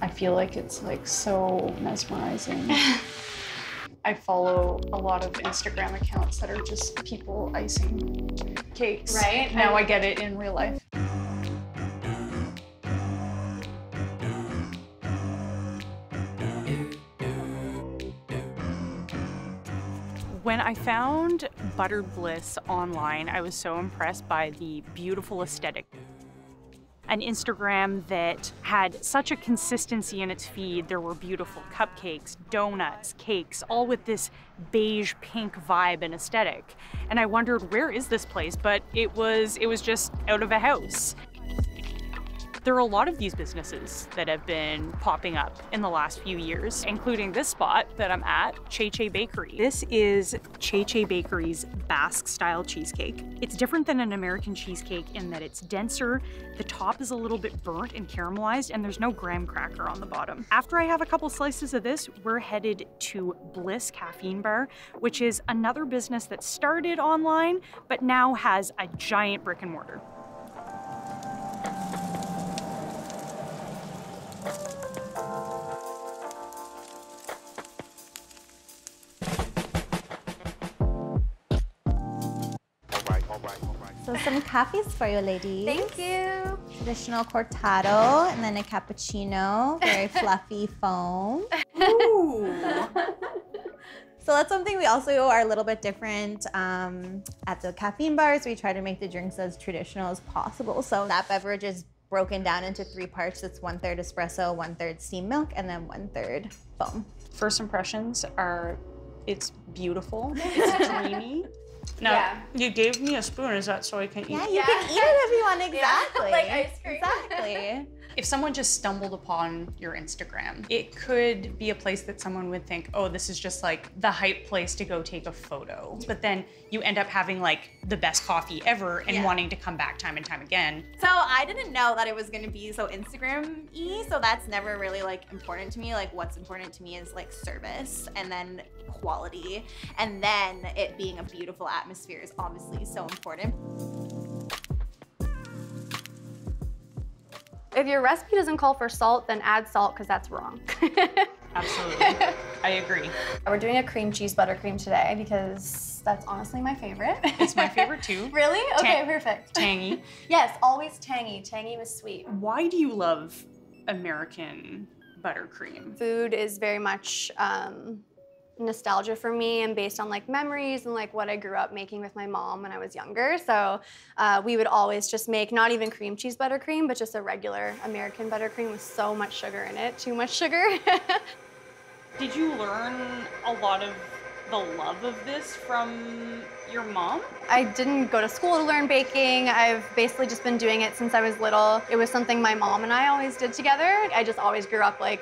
I feel like it's like so mesmerizing. I follow a lot of Instagram accounts that are just people icing cakes. Right? Now I get it in real life. When I found Buttered Bliss online, I was so impressed by the beautiful aesthetic. An Instagram that had such a consistency in its feed. There were beautiful cupcakes, donuts, cakes, all with this beige pink vibe and aesthetic. And I wondered, where is this place? But it was just out of a house. There are a lot of these businesses that have been popping up in the last few years, including this spot that I'm at, Che Che Bakery. This is Che Che Bakery's Basque-style cheesecake. It's different than an American cheesecake in that it's denser, the top is a little bit burnt and caramelized, and there's no graham cracker on the bottom. After I have a couple slices of this, we're headed to Bliss Caffeine Bar, which is another business that started online, but now has a giant brick and mortar. So some coffees for you, ladies. Thank you. Traditional cortado and then a cappuccino, very fluffy foam. Ooh. So that's something we also are a little bit different at the caffeine bars. We try to make the drinks as traditional as possible. So that beverage is broken down into 3 parts. It's 1/3 espresso, 1/3 steamed milk, and then 1/3 foam. First impressions are, it's beautiful, it's dreamy. Now, you gave me a spoon, is that so I can eat? Yeah, you can eat it if you want, exactly. Yeah, like ice cream. Exactly. If someone just stumbled upon your Instagram, it could be a place that someone would think, oh, this is just like the hype place to go take a photo. But then you end up having like the best coffee ever and wanting to come back time and time again. So I didn't know that it was gonna be so Instagram-y, so that's never really like important to me. Like what's important to me is like service and then quality. And then it being a beautiful atmosphere is obviously so important. If your recipe doesn't call for salt, then add salt because that's wrong. Absolutely, I agree. We're doing a cream cheese buttercream today because that's honestly my favorite. It's my favorite too. Really? Okay, perfect. Tangy. Yes, always tangy. Tangy with sweet. Why do you love American buttercream? Food is very much nostalgia for me and based on like memories and like what I grew up making with my mom when I was younger. So we would always just make not even cream cheese buttercream, but just a regular American buttercream with so much sugar in it, too much sugar. Did you learn a lot of the love of this from your mom? I didn't go to school to learn baking. I've basically just been doing it since I was little. It was something my mom and I always did together. I just always grew up like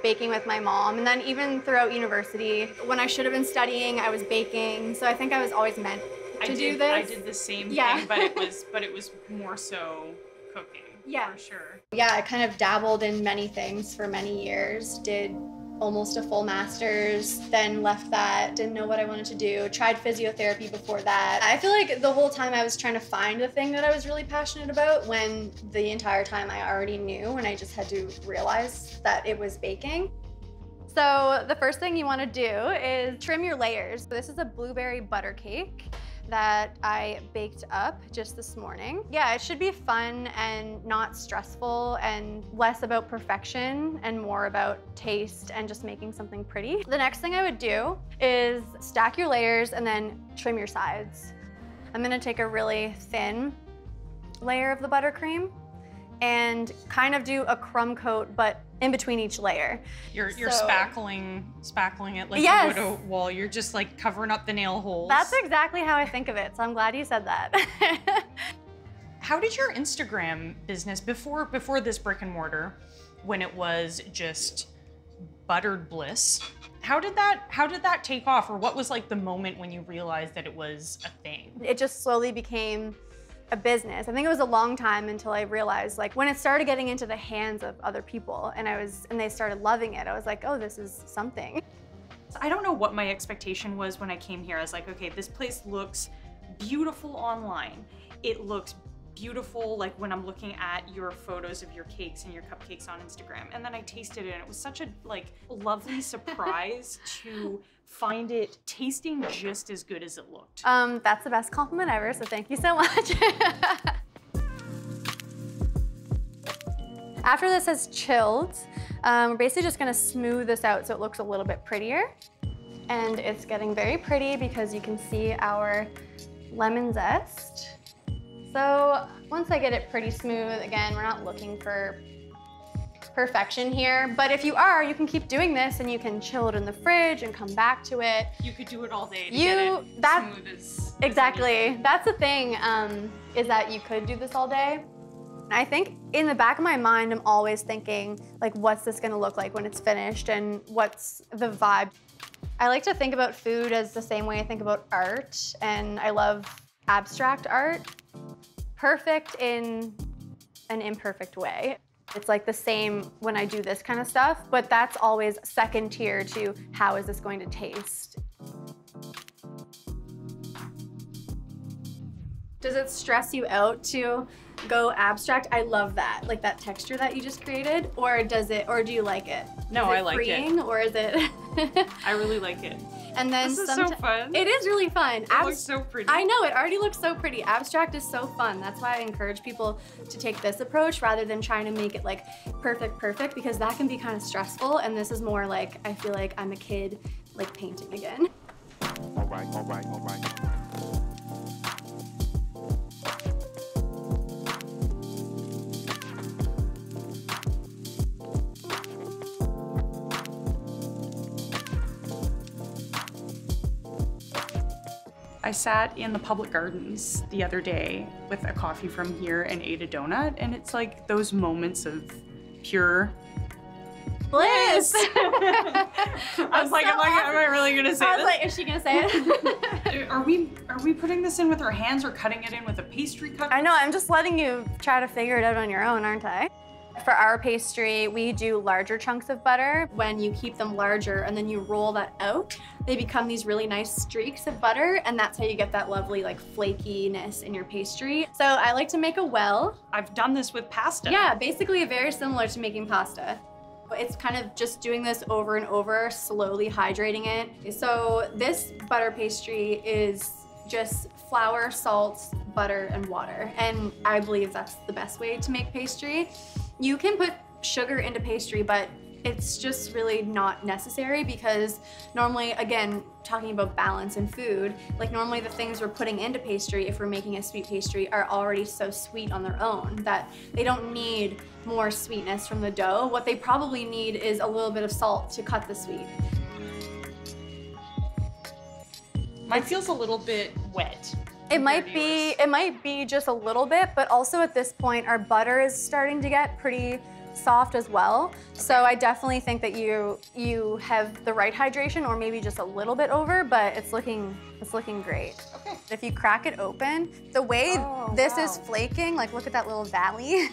baking with my mom. And then even throughout university, when I should have been studying, I was baking. So I think I was always meant to do this. I did the same thing, but it was more so cooking, for sure. Yeah, I kind of dabbled in many things for many years, did almost a full master's, then left that, didn't know what I wanted to do, tried physiotherapy before that. I feel like the whole time I was trying to find the thing that I was really passionate about when the entire time I already knew and I just had to realize that it was baking. So the first thing you want to do is trim your layers. This is a blueberry butter cake that I baked up just this morning. Yeah, it should be fun and not stressful and less about perfection and more about taste and just making something pretty. The next thing I would do is stack your layers and then trim your sides. I'm gonna take a really thin layer of the buttercream and kind of do a crumb coat, but in between each layer. You're spackling it like you would a wall. You're just like covering up the nail holes. That's exactly how I think of it, so I'm glad you said that. How did your Instagram business, before this brick and mortar, when it was just Buttered Bliss, how did that take off? Or what was like the moment when you realized that it was a thing? It just slowly became a business. I think it was a long time until I realized, like, when it started getting into the hands of other people and they started loving it, I was like, oh, this is something. I don't know what my expectation was when I came here. I was like, okay, this place looks beautiful online. It looks beautiful, like when I'm looking at your photos of your cakes and your cupcakes on Instagram. And then I tasted it and it was such a like lovely surprise to find it tasting just as good as it looked. That's the best compliment ever, so thank you so much. After this has chilled, we're basically just gonna smooth this out so it looks a little bit prettier. And it's getting very pretty because you can see our lemon zest. So once I get it pretty smooth, again, we're not looking for perfection here, but if you are, you can keep doing this and you can chill it in the fridge and come back to it. You could do it all day to get it smooth as exactly. That's the thing, is that you could do this all day. I think in the back of my mind, I'm always thinking, like, what's this gonna look like when it's finished and what's the vibe? I like to think about food as the same way I think about art, and I love abstract art. Perfect in an imperfect way. It's like the same when I do this kind of stuff, but that's always second tier to how is this going to taste. Does it stress you out to go abstract? I love that, like that texture that you just created, or do you like it? No, I like it. Or is it? I really like it. And then this is so fun. It is really fun. It looks so pretty. I know, it already looks so pretty. Abstract is so fun. That's why I encourage people to take this approach rather than trying to make it like perfect, because that can be kind of stressful. And this is more like, I feel like I'm a kid, like painting again. All right, all right, all right. I sat in the public gardens the other day with a coffee from here and ate a donut, and it's like those moments of pure bliss. I was like, am I really gonna say this? I was like, is she gonna say it? Are we putting this in with our hands or cutting it in with a pastry cutter? I know, I'm just letting you try to figure it out on your own, aren't I? For our pastry, we do larger chunks of butter. When you keep them larger and then you roll that out, they become these really nice streaks of butter, and that's how you get that lovely like flakiness in your pastry. So I like to make a well. I've done this with pasta. Yeah, basically very similar to making pasta. It's kind of just doing this over and over, slowly hydrating it. So this butter pastry is just flour, salt, butter, and water. And I believe that's the best way to make pastry. You can put sugar into pastry, but it's just really not necessary because normally, again, talking about balance in food, like normally the things we're putting into pastry, if we're making a sweet pastry, are already so sweet on their own that they don't need more sweetness from the dough. What they probably need is a little bit of salt to cut the sweet. Mine feels a little bit wet. It might be just a little bit, but also at this point, our butter is starting to get pretty soft as well. So I definitely think that you have the right hydration, or maybe just a little bit over, but it's looking great. Okay. If you crack it open, the way this is flaking, like look at that little valley,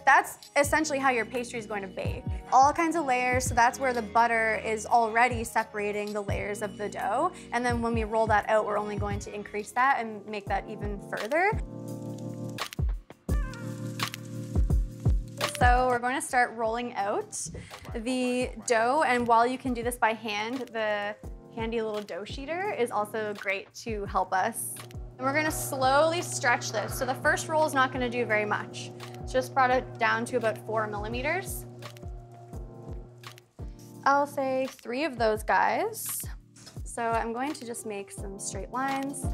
that's essentially how your pastry is going to bake. All kinds of layers, so that's where the butter is already separating the layers of the dough. And then when we roll that out, we're only going to increase that and make that even further. So we're going to start rolling out the dough, and while you can do this by hand, the handy little dough sheeter is also great to help us. And we're going to slowly stretch this. So the first roll is not going to do very much. Just brought it down to about 4 millimeters. I'll say 3 of those guys. So I'm going to just make some straight lines.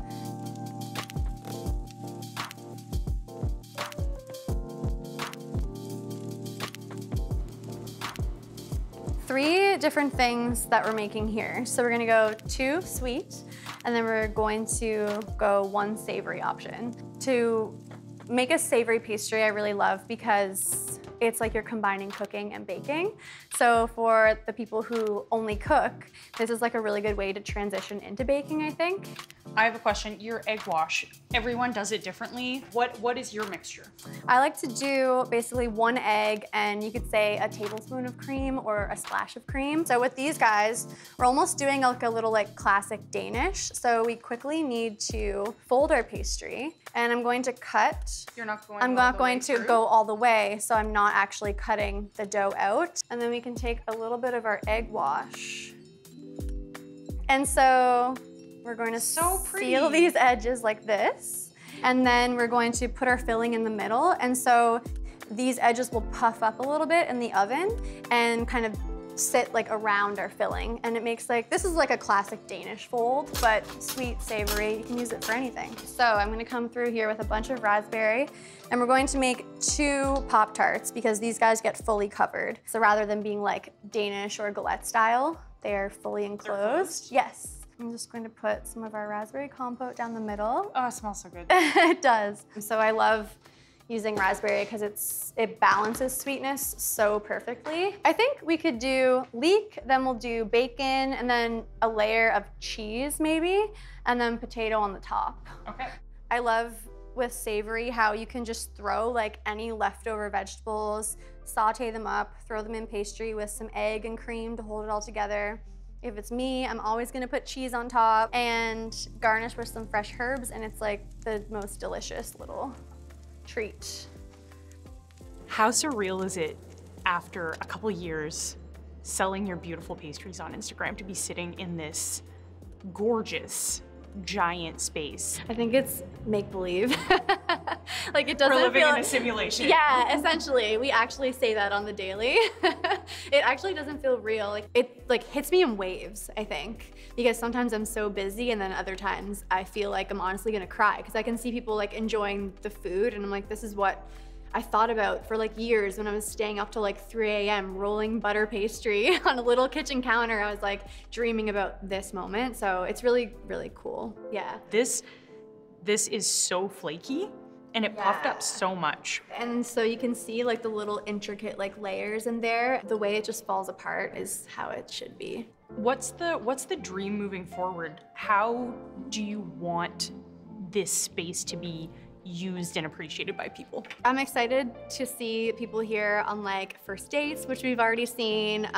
Three different things that we're making here. So we're gonna go 2 sweet, and then we're going to go 1 savory option. To make a savory pastry, I really love because it's like you're combining cooking and baking. So for the people who only cook, this is like a really good way to transition into baking, I think. I have a question. Your egg wash, everyone does it differently. What is your mixture? I like to do basically 1 egg and you could say a tablespoon of cream or a splash of cream. So with these guys, we're almost doing like a little like classic Danish. So we quickly need to fold our pastry and I'm going to cut. You're not going I'm not going to go all the way, so I'm not actually cutting the dough out. And then we can take a little bit of our egg wash. And so we're going to seal these edges like this. And then we're going to put our filling in the middle. And so these edges will puff up a little bit in the oven and kind of sit like around our filling. And it makes like, this is like a classic Danish fold, but sweet, savory, you can use it for anything. So I'm gonna come through here with a bunch of raspberry and we're going to make 2 Pop-Tarts because these guys get fully covered. So rather than being like Danish or galette style, they are fully enclosed. Yes. I'm just going to put some of our raspberry compote down the middle. Oh, it smells so good. It does. So I love using raspberry because it balances sweetness so perfectly. I think we could do leek, then we'll do bacon, and then a layer of cheese maybe, and then potato on the top. Okay. I love with savory how you can just throw like any leftover vegetables, saute them up, throw them in pastry with some egg and cream to hold it all together. If it's me, I'm always gonna put cheese on top and garnish with some fresh herbs, and it's like the most delicious little treat. How surreal is it after a couple years selling your beautiful pastries on Instagram to be sitting in this gorgeous, giant space? I think it's make-believe. Like it doesn't We're living feel in a simulation. Yeah, essentially. We actually say that on the daily. It actually doesn't feel real. Like it like hits me in waves, I think. Because sometimes I'm so busy and then other times I feel like I'm honestly gonna cry because I can see people like enjoying the food and I'm like, this is what I thought about for like years when I was staying up till like 3 a.m. rolling butter pastry on a little kitchen counter. I was like dreaming about this moment. So it's really, really cool. Yeah. This is so flaky and it puffed up so much. And so you can see like the little intricate like layers in there. The way it just falls apart is how it should be. What's the dream moving forward? How do you want this space to be used and appreciated by people? I'm excited to see people here on like first dates, which we've already seen,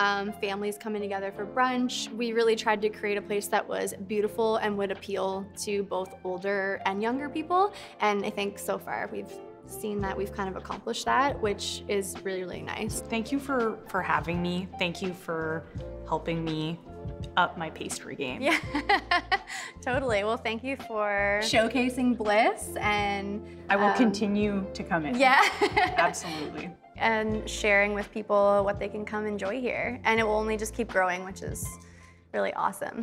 families coming together for brunch. We really tried to create a place that was beautiful and would appeal to both older and younger people. And I think so far we've seen that we've kind of accomplished that, which is really, really nice. Thank you for having me. Thank you for helping me up my pastry game. Yeah, totally. Well, thank you for showcasing Bliss, and I will continue to come in. Yeah. Absolutely. And sharing with people what they can come enjoy here. And it will only just keep growing, which is really awesome.